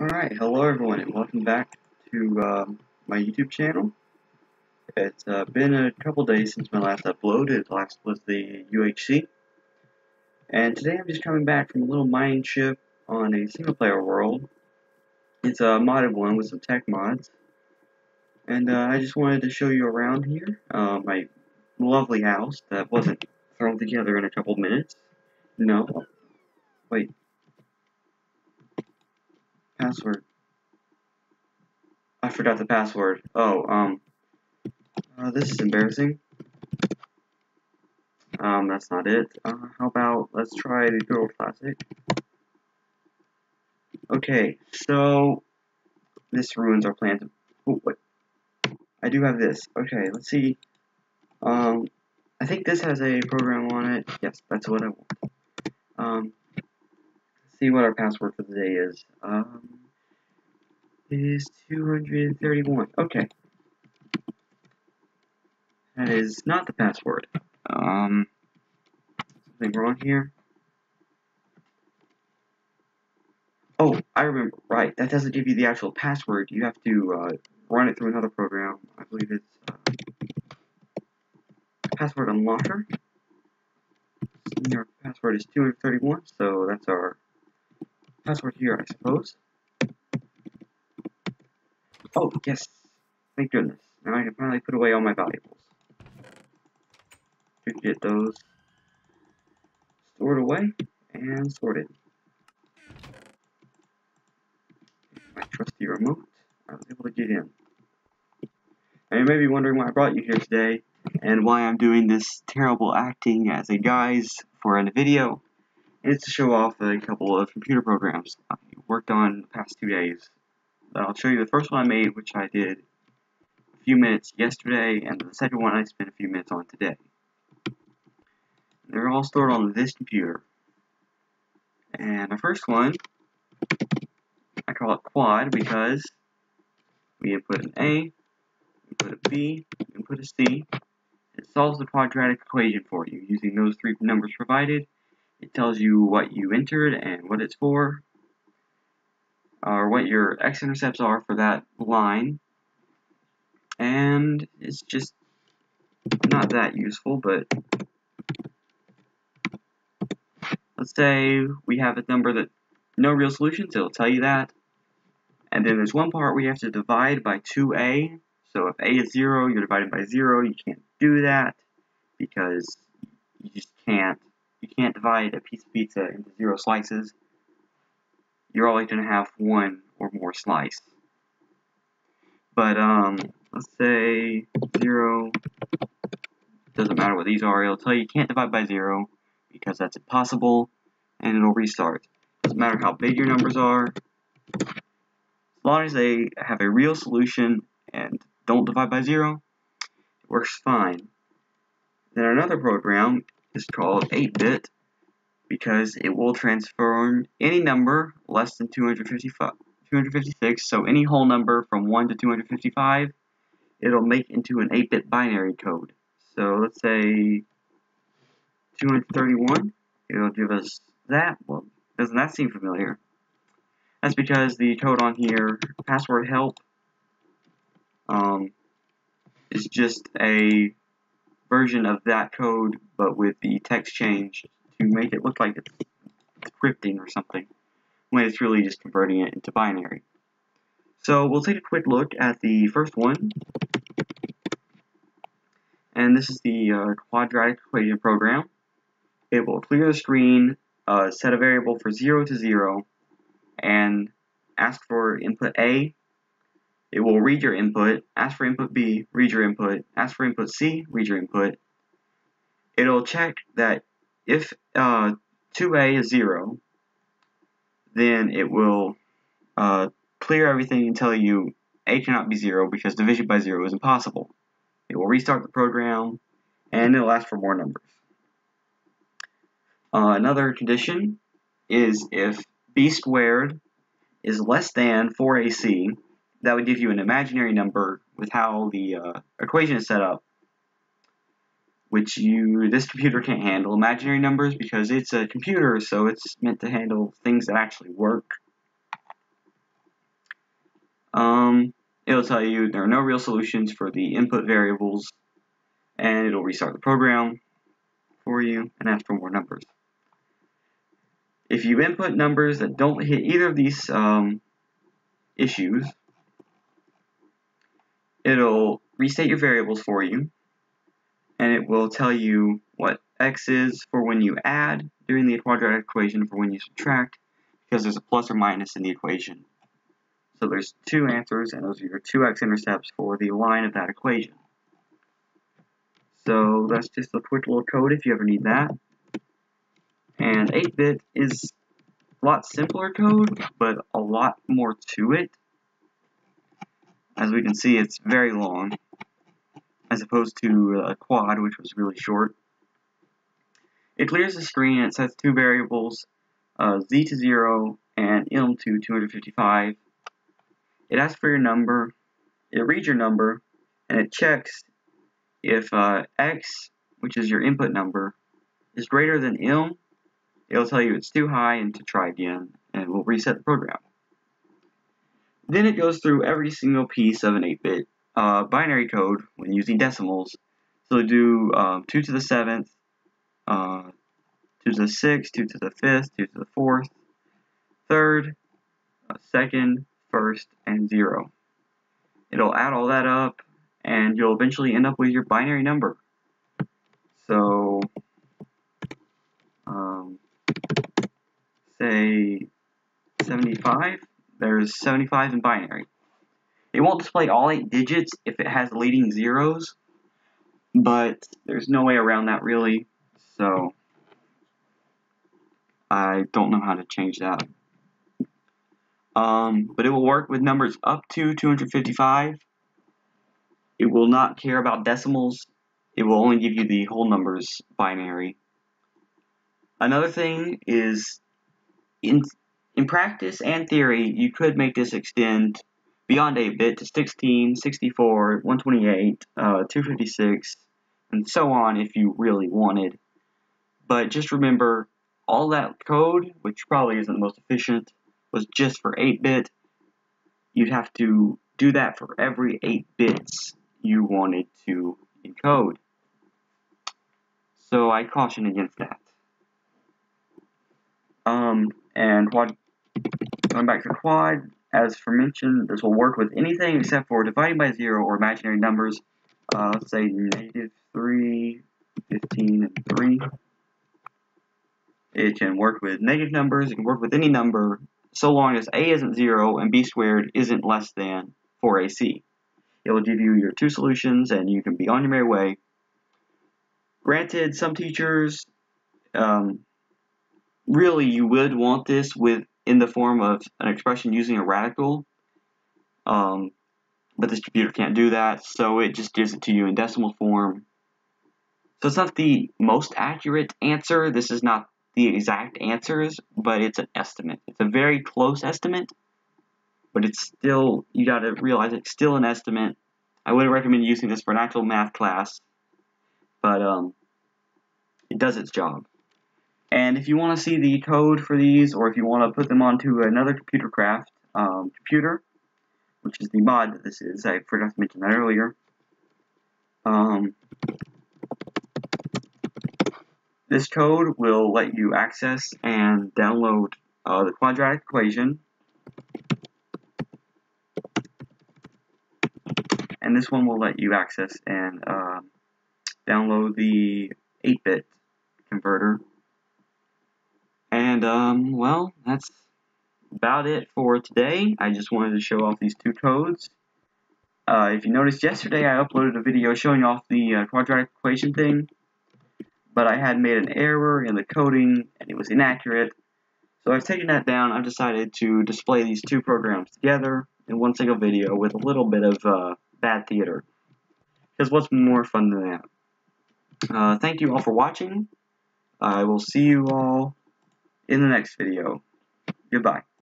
Alright, hello everyone and welcome back to my YouTube channel. It's been a couple days since my last upload. It last was the UHC. And today I'm just coming back from a little mining ship on a single player world. It's a modded one with some tech mods. And I just wanted to show you around here. My lovely house that wasn't thrown together in a couple minutes. No. Wait. Password. I forgot the password. Oh, this is embarrassing. That's not it. How about, let's try the Go Classic. Okay, so, this ruins our plans. Oh, wait. I do have this. Okay, let's see. I think this has a program on it. Yes, that's what I want. Let's see what our password for the day is. It is 231. Okay. That is not the password. Something wrong here. Oh, I remember. Right, that doesn't give you the actual password. You have to run it through another program. I believe it's password unlocker. Our password is 231, so that's our password here, I suppose. Oh, yes. Thank goodness. Now I can finally put away all my valuables. Should get those stored away and sorted. My trusty remote. I was able to get in. Now you may be wondering why I brought you here today, and why I'm doing this terrible acting as a guise for a video. And it's to show off a couple of computer programs I worked on the past 2 days. I'll show you the first one I made, which I did a few minutes yesterday, and the second one I spent a few minutes on today. They're all stored on this computer. And the first one, I call it Quad because we input an A, input a B, input a C. It solves the quadratic equation for you using those 3 numbers provided. It tells you what you entered and what it's for, or what your x-intercepts are for that line. And it's just not that useful, but let's say we have a number that no real solutions, it'll tell you that. And then there's one part we have to divide by 2a. So if a is 0, you're dividing by 0. You can't do that because you just can't. You can't divide a piece of pizza into 0 slices. You're always going to have 1 or more slice. But let's say 0. Doesn't matter what these are. It'll tell you can't divide by 0 because that's impossible, and it'll restart. Doesn't matter how big your numbers are. As long as they have a real solution and don't divide by 0, it works fine. Then another program is called 8-bit because it will transform any number less than 256, so any whole number from 1 to 255, it'll make into an 8-bit binary code. So let's say 231, it'll give us that. Well, doesn't that seem familiar? That's because the code on here, password help, is just a version of that code, but with the text changed to make it look like it's encrypting or something, when it's really just converting it into binary. So we'll take a quick look at the first one. And this is the quadratic equation program. It will clear the screen, set a variable for 0 to 0, and ask for input A. It will read your input, ask for input B, read your input, ask for input C, read your input. It'll check that if 2A is 0, then it will clear everything and tell you A cannot be 0 because division by 0 is impossible. It will restart the program, and it'll ask for more numbers. Another condition is if b squared is less than 4ac, that would give you an imaginary number with how the equation is set up, which this computer can't handle imaginary numbers because it's a computer, so it's meant to handle things that actually work. it'll tell you there are no real solutions for the input variables, and it'll restart the program for you and ask for more numbers. If you input numbers that don't hit either of these issues, it'll restate your variables for you, and it will tell you what x is for when you add during the quadratic equation for when you subtract, because there's a plus or minus in the equation. So there's two answers, and those are your two x-intercepts for the line of that equation. So that's just a quick little code if you ever need that. And 8-bit is a lot simpler code, but a lot more to it. As we can see, it's very long, as opposed to a quad, which was really short. It clears the screen and it sets two variables, z to 0 and ilm to 255. It asks for your number, it reads your number, and it checks if x, which is your input number, is greater than ilm. It'll tell you it's too high and to try again, and we'll reset the program. Then it goes through every single piece of an 8-bit binary code when using decimals. So it'll do 2 to the 7th, 2 to the 6th, 2 to the 5th, 2 to the 4th, 3rd, 2nd, 1st, and 0. It'll add all that up, and you'll eventually end up with your binary number. So, say 75, there's 75 in binary. It won't display all 8 digits if it has leading zeros, but there's no way around that really, so I don't know how to change that. But it will work with numbers up to 255. It will not care about decimals. It will only give you the whole numbers binary. Another thing is, in practice and theory, you could make this extend beyond 8-bit to 16, 64, 128, 256, and so on if you really wanted. But just remember, all that code, which probably isn't the most efficient, was just for 8-bit. You'd have to do that for every 8 bits you wanted to encode. So I caution against that. And quad, going back to quad, as mentioned, this will work with anything except for dividing by 0 or imaginary numbers. Let's say -3, 15, and 3. It can work with negative numbers. It can work with any number, so long as a isn't 0 and b squared isn't less than 4ac. It will give you your two solutions, and you can be on your merry way. Granted, some teachers, really, you would want this in the form of an expression using a radical, but this computer can't do that, so it just gives it to you in decimal form. So it's not the most accurate answer. This is not the exact answers, but it's an estimate. It's a very close estimate, but it's still, you gotta realize it's still an estimate. I wouldn't recommend using this for an actual math class, but it does its job. And if you want to see the code for these, or if you want to put them onto another Computercraft computer, which is the mod that this is, I forgot to mention that earlier, this code will let you access and download the quadratic equation, and this one will let you access and download the 8-bit converter. And, well, that's about it for today. I just wanted to show off these two codes. If you noticed, yesterday I uploaded a video showing off the quadratic equation thing, but I had made an error in the coding, and it was inaccurate. So I've taken that down. I've decided to display these two programs together in one single video with a little bit of bad theater. Because what's more fun than that? Thank you all for watching. I will see you all in the next video. Goodbye.